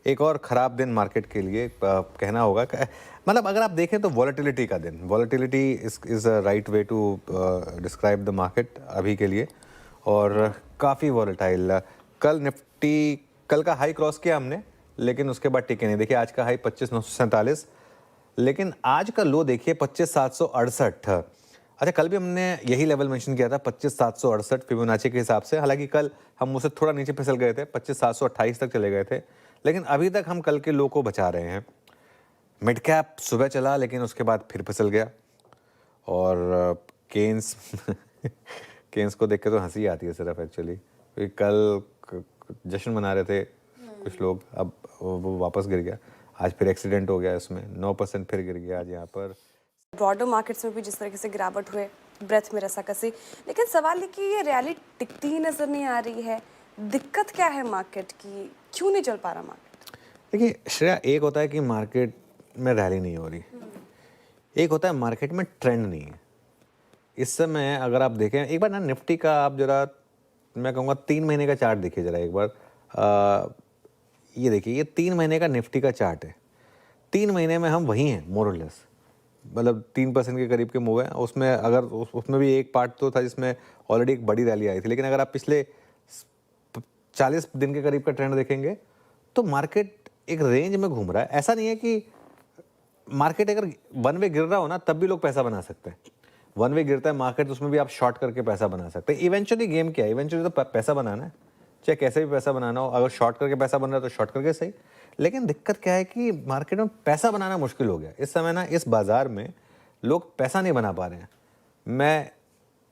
एक और ख़राब दिन मार्केट के लिए कहना होगा। मतलब अगर आप देखें तो वॉलेटिलिटी का दिन, volatility is a right way to describe the market अभी के लिए। और काफ़ी वॉलेटाइल कल निफ्टी, कल का हाई क्रॉस किया हमने, लेकिन उसके बाद टिके नहीं। देखिए आज का हाई 25,947, लेकिन आज का लो देखिए 25,768। अच्छा, कल भी हमने यही लेवल मेंशन किया था 25,768 फिबोनाची के हिसाब से। हालांकि कल हम उससे थोड़ा नीचे फिसल गए थे, 25,728 तक चले गए थे, लेकिन अभी तक हम कल के लो को बचा रहे हैं। मिड कैप सुबह चला, लेकिन उसके बाद फिर फिसल गया। और केन्स केन्स को देख के तो हंसी आती है सिर्फ एक्चुअली, क्योंकि कल जश्न मना रहे थे कुछ लोग, अब वो वापस गिर गया। आज फिर एक्सीडेंट हो गया, इसमें 9% फिर गिर गया आज यहाँ पर। ब्रॉडर मार्केट्स में भी जिस तरीके से गिरावट हुए, ब्रेथ में रसाकसी, लेकिन सवाल है कि ये रैली टिकती ही नजर नहीं आ रही है। दिक्कत क्या है मार्केट की, क्यों नहीं चल पा रहा मार्केट? देखिए श्रेया, एक होता है कि मार्केट में रैली नहीं हो रही, एक होता है मार्केट में ट्रेंड नहीं है। इस समय अगर आप देखें एक बार ना, निफ्टी का आप जरा, मैं कहूँगा 3 महीने का चार्ट देखिए जरा एक बार। ये देखिए, ये 3 महीने का निफ्टी का चार्ट है। 3 महीने में हम वहीं हैं मोर और लेस, मतलब 3% के करीब के मूव हैं। उसमें अगर उसमें भी एक पार्ट तो था जिसमें ऑलरेडी एक बड़ी रैली आई थी, लेकिन अगर आप पिछले 40 दिन के करीब का ट्रेंड देखेंगे तो मार्केट एक रेंज में घूम रहा है। ऐसा नहीं है कि मार्केट अगर वन वे गिर रहा हो ना, तब भी लोग पैसा बना सकते हैं। वन वे गिरता है मार्केट, उसमें भी आप शॉर्ट करके पैसा बना सकते हैं। इवेंचुअली गेम क्या है, इवेंचुअली तो पैसा बनाना है, चाहे कैसे भी पैसा बनाना हो। अगर शॉर्ट करके पैसा बन रहा है तो शॉर्ट करके सही, लेकिन दिक्कत क्या है कि मार्केट में पैसा बनाना मुश्किल हो गया इस समय ना। इस बाजार में लोग पैसा नहीं बना पा रहे हैं। मैं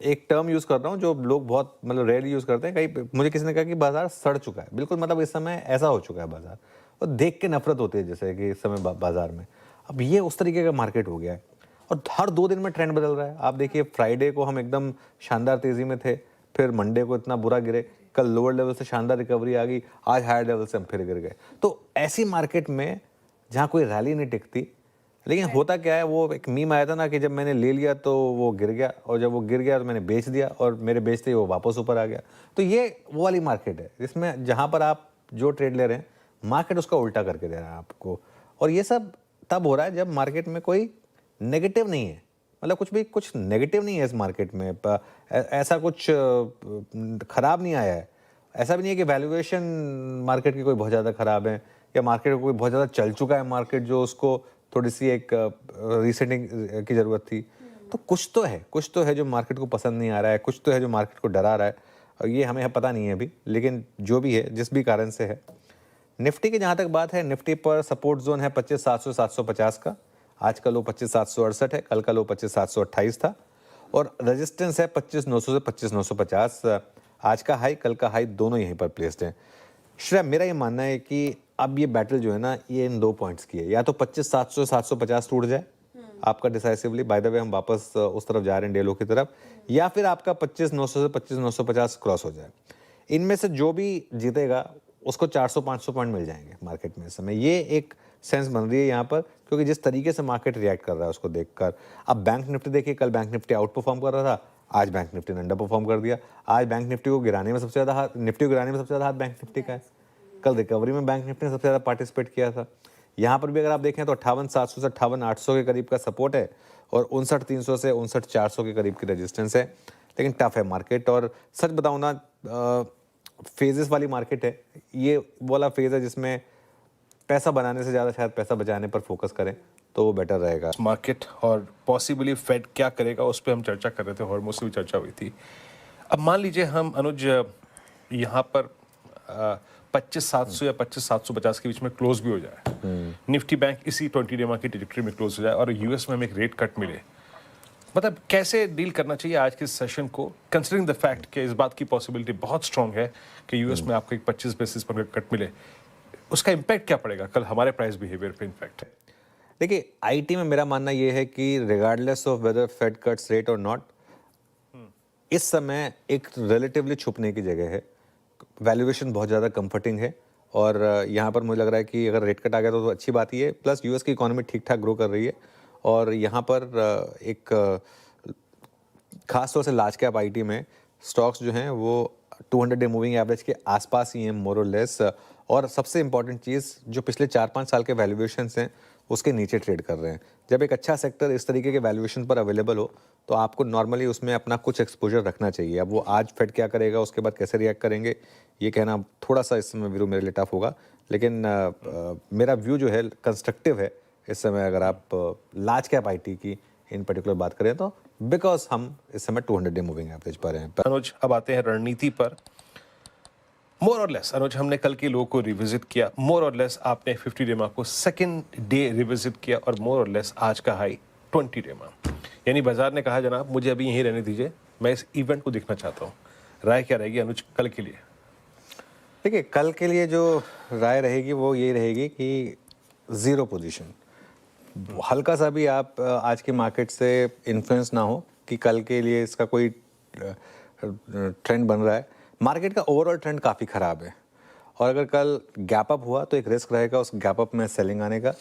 एक टर्म यूज़ कर रहा हूँ जो लोग बहुत मतलब रेयरली यूज़ करते हैं। कहीं मुझे किसी ने कहा कि बाजार सड़ चुका है, बिल्कुल मतलब इस समय ऐसा हो चुका है बाजार, और देख के नफरत होती है जैसे कि इस समय बाजार में अब ये उस तरीके का मार्केट हो गया है। और हर 2 दिन में ट्रेंड बदल रहा है। आप देखिए, फ्राइडे को हम एकदम शानदार तेज़ी में थे, फिर मंडे को इतना बुरा गिरे, कल लोअर लेवल से शानदार रिकवरी आ गई, आज हायर लेवल से हम फिर गिर गए। तो ऐसी मार्केट में जहाँ कोई रैली नहीं टिकती, लेकिन होता क्या है, वो एक मीम आया था ना कि जब मैंने ले लिया तो वो गिर गया, और जब वो गिर गया तो मैंने बेच दिया, और मेरे बेचते ही वो वापस ऊपर आ गया। तो ये वो वाली मार्केट है जिसमें जहाँ पर आप जो ट्रेड ले रहे हैं, मार्केट उसका उल्टा करके दे रहा है आपको। और ये सब तब हो रहा है जब मार्केट में कोई नेगेटिव नहीं है, मतलब कुछ नेगेटिव नहीं है इस मार्केट में। ऐसा कुछ खराब नहीं आया है। ऐसा भी नहीं है कि वैल्यूएशन मार्केट की कोई बहुत ज़्यादा ख़राब है, या मार्केट को कोई बहुत ज़्यादा चल चुका है मार्केट जो उसको थोड़ी सी एक रीसेटिंग की ज़रूरत थी। तो कुछ तो है जो मार्केट को पसंद नहीं आ रहा है, कुछ तो है जो मार्केट को डरा रहा है, और ये हमें पता नहीं है अभी। लेकिन जो भी है, जिस भी कारण से है, निफ्टी की जहाँ तक बात है, निफ्टी पर सपोर्ट जोन है 25,700 750 का। आज का लो 25,768 है, कल का लो 25,728 था, और रेजिस्टेंस है 25,900 से 25,950। आज का हाई, कल का हाई, दोनों यहीं पर प्लेस्ड हैं। श्रेया, मेरा ये मानना है कि अब ये बैटल जो है ना, ये इन 2 पॉइंट्स की है। या तो 25,700 750 टूट जाए आपका डिसाइसिवली, बाय द वे हम वापस उस तरफ जा रहे हैं डेलो की तरफ, या फिर आपका 25,900 से 25,950 क्रॉस हो जाए। इनमें से जो भी जीतेगा उसको 400-500 पॉइंट मिल जाएंगे मार्केट में इस समय। ये एक सेंस बन रही है यहाँ पर, क्योंकि जिस तरीके से मार्केट रिएक्ट कर रहा है उसको देखकर। अब बैंक निफ्टी देखिए, कल बैंक निफ्टी आउट परफॉर्म कर रहा था, आज बैंक निफ्टी ने अंडर परफॉर्म कर दिया। आज बैंक निफ्टी को गिराने में सबसे ज़्यादा हाथ, निफ्टी को गिराने में सबसे ज़्यादा हाथ बैंक निफ्टी का है। कल रिकवरी में बैंक निफ्टी ने सबसे ज़्यादा पार्टिसिपेट किया था। यहाँ पर भी अगर आप देखें तो 58,700 से 58,800 के करीब का सपोर्ट है, और 59,300 से 59,400 के करीब की रेजिस्टेंस है। लेकिन टफ है मार्केट, और सच बताऊँ ना, फेजेस वाली मार्केट है। ये वाला फेज है जिसमें पैसा बनाने से ज़्यादा शायद पैसा बचाने पर फोकस करें तो वो बेटर रहेगा। मार्केट और पॉसिबली फेड क्या करेगा उस पर हम चर्चा कर रहे थे, हॉर्मोस से भी चर्चा हुई थी। अब मान लीजिए हम अनुज यहाँ पर 25,700 या 25,750 के बीच में क्लोज भी हो जाए, निफ्टी बैंक इसी 20 डे की ट्रेजेक्टरी में क्लोज हो जाए, और यूएस में हमें एक रेट कट मिले, मतलब कैसे डील करना चाहिए आज के सेशन को, कंसिडरिंग द फैक्ट कि इस बात की पॉसिबिलिटी बहुत स्ट्रांग है कि यूएस में आपको एक 25 बेसिस पॉइंट का कट मिले, उसका इम्पैक्ट क्या पड़ेगा कल हमारे प्राइस बिहेवियर पे इम्पैक्ट? देखिए, आईटी में मेरा मानना ये है कि regardless of whether Fed cuts rate और नॉट, इस समय एक रिलेटिवली छुपने की जगह है। वैल्यूएशन बहुत ज़्यादा कंफर्टिंग है, और यहाँ पर मुझे लग रहा है कि अगर रेट कट आ गया तो अच्छी बात ही है। प्लस यूएस की इकोनॉमी ठीक ठाक ग्रो कर रही है, और यहाँ पर एक खास तौर से लार्ज कैप आईटी में स्टॉक्स जो हैं वो 200 डे मूविंग एवरेज के आसपास ही हैं मोर और लेस, और सबसे इंपॉर्टेंट चीज़, जो पिछले 4-5 साल के वैल्यूएशंस हैं उसके नीचे ट्रेड कर रहे हैं। जब एक अच्छा सेक्टर इस तरीके के वैल्यूएशन पर अवेलेबल हो तो आपको नॉर्मली उसमें अपना कुछ एक्सपोजर रखना चाहिए। अब वो आज फेड क्या करेगा, उसके बाद कैसे रिएक्ट करेंगे, ये कहना थोड़ा सा इस समय व्यू मेरे लिए टफ होगा, लेकिन मेरा व्यू जो है कंस्ट्रक्टिव है इस समय। अगर आप लार्ज कैप आईटी की इन पर्टिकुलर बात करें तो बिकॉज हम इस समय 200 डे मूविंग एवरेज पर हैं। अनुज, अब आते हैं रणनीति पर। मोर और लेस अनुज, हमने कल के लो को रिविजिट किया, मोर और लेस आपने 50 डे को सेकंड डे रिविजिट किया, और मोर और लेस आज का हाई 20 डे, यानी बाजार ने कहा जनाब मुझे अभी यहीं रहने दीजिए, मैं इस इवेंट को देखना चाहता हूँ। राय क्या रहेगी अनुज कल के लिए? देखिए, कल के लिए जो राय रहेगी वो ये रहेगी कि ज़ीरो पोजीशन। हल्का सा भी आप आज की मार्केट से इन्फ्लुएंस ना हो कि कल के लिए इसका कोई ट्रेंड बन रहा है। मार्केट का ओवरऑल ट्रेंड काफ़ी ख़राब है, और अगर कल गैप अप हुआ तो एक रिस्क रहेगा उस गैप अप में सेलिंग आने का,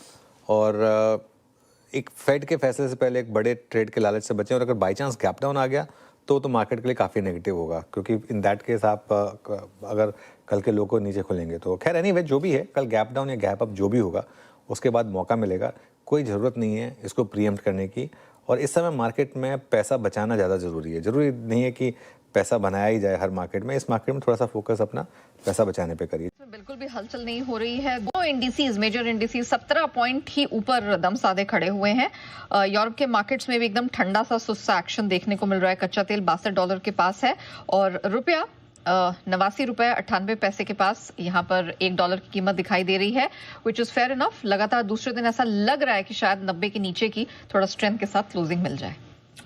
और एक फेड के फैसले से पहले एक बड़े ट्रेड के लालच से बचें। और अगर बाई चांस गैप डाउन आ गया तो मार्केट के लिए काफ़ी नेगेटिव होगा, क्योंकि इन दैट केस आप अगर कल के लो को नीचे खुलेंगे तो खैर एनीवे जो भी है, कल गैप डाउन या गैप अप जो भी होगा उसके बाद मौका मिलेगा। कोई ज़रूरत नहीं है इसको प्रीएम्प्ट करने की, और इस समय मार्केट में पैसा बचाना ज़्यादा ज़रूरी है। ज़रूरी नहीं है कि पैसा बनाया ही जाए हर मार्केट में। इस मार्केट में थोड़ा सा फोकस अपना पैसा बचाने पे करिए। बिल्कुल भी हलचल नहीं हो रही है। दो इंडिसेस, मेजर इंडिसेस 17 पॉइंट ही ऊपर दम साधे खड़े हुए हैं। यूरोप के मार्केट्स में भी एकदम ठंडा सा सुस्ता एक्शन देखने को मिल रहा है। कच्चा तेल $62 के पास है, और रुपया 89 रुपए 98 पैसे के पास यहाँ पर $1 की कीमत दिखाई दे रही है, विच इज फेयर इनफ। लगातार दूसरे दिन ऐसा लग रहा है कि शायद 90 के नीचे की थोड़ा स्ट्रेंथ के साथ क्लोजिंग मिल जाए।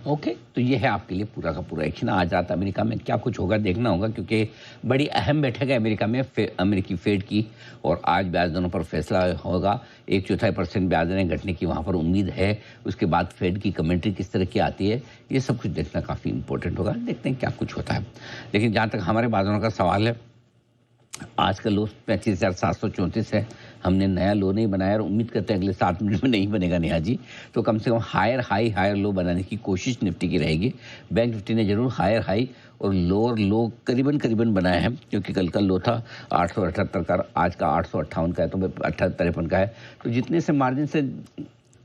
ओके, तो ये है आपके लिए पूरा का पूरा एक्शन। आज रात अमेरिका में क्या कुछ होगा देखना होगा, क्योंकि बड़ी अहम बैठक है अमेरिका में अमेरिकी फेड की, और आज ब्याज दरों पर फैसला होगा। 1/4% ब्याज दरें घटने की वहाँ पर उम्मीद है। उसके बाद फेड की कमेंट्री किस तरह की आती है, ये सब कुछ देखना काफ़ी इंपॉर्टेंट होगा। देखते हैं क्या कुछ होता है। लेकिन जहाँ तक हमारे ब्याज दरों का सवाल है, आज का लो 35,734 है। हमने नया लो नहीं बनाया, और उम्मीद करते हैं अगले 7 मिनट में नहीं बनेगा नेहा जी। तो कम से कम हायर हाई हायर लो बनाने की कोशिश निफ्टी की रहेगी। बैंक निफ्टी ने जरूर हायर हाई और लोअर लो करीबन बनाया है, क्योंकि कल का लो था 878 का, आज का 858 का है, तो 58-53 का है। तो जितने से मार्जिन से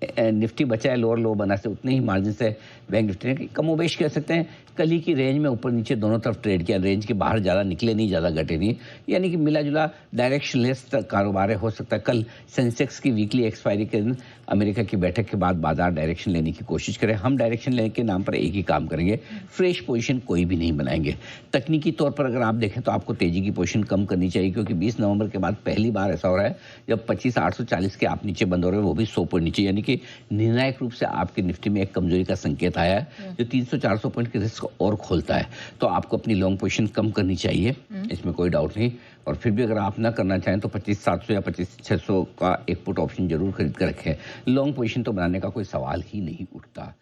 निफ्टी बचा है लोअर लो बना से, उतने ही मार्जिन से बैंक निफ्टी ने कमोबेश कह सकते हैं कल ही की रेंज में ऊपर नीचे दोनों तरफ ट्रेड किया। रेंज के बाहर ज़्यादा निकले नहीं, ज़्यादा घटे नहीं, यानी कि मिला जुला डायरेक्शनलेस कारोबार हो सकता है। कल सेंसेक्स की वीकली एक्सपायरी के दिन अमेरिका की बैठक के बाद बाजार डायरेक्शन लेने की कोशिश करें। हम डायरेक्शन लेने के नाम पर एक ही काम करेंगे, फ्रेश पोजीशन कोई भी नहीं बनाएंगे। तकनीकी तौर पर अगर आप देखें तो आपको तेजी की पोजीशन कम करनी चाहिए, क्योंकि 20 नवंबर के बाद पहली बार ऐसा हो रहा है जब 25,840 के आप नीचे बंद हो रहे हैं, वो भी 100 पॉइंट नीचे, यानी कि निर्णायक रूप से आपके निफ्टी में एक कमजोरी का संकेत आया है, जो 300-400 पॉइंट के रिस्क और खोलता है। तो आपको अपनी लॉन्ग पोजीशन कम करनी चाहिए, इसमें कोई डाउट नहीं। और फिर भी अगर आप ना करना चाहें तो 25,700 या 25,600 का एक पुट ऑप्शन जरूर खरीद कर रखें। लॉन्ग पोजीशन तो बनाने का कोई सवाल ही नहीं उठता।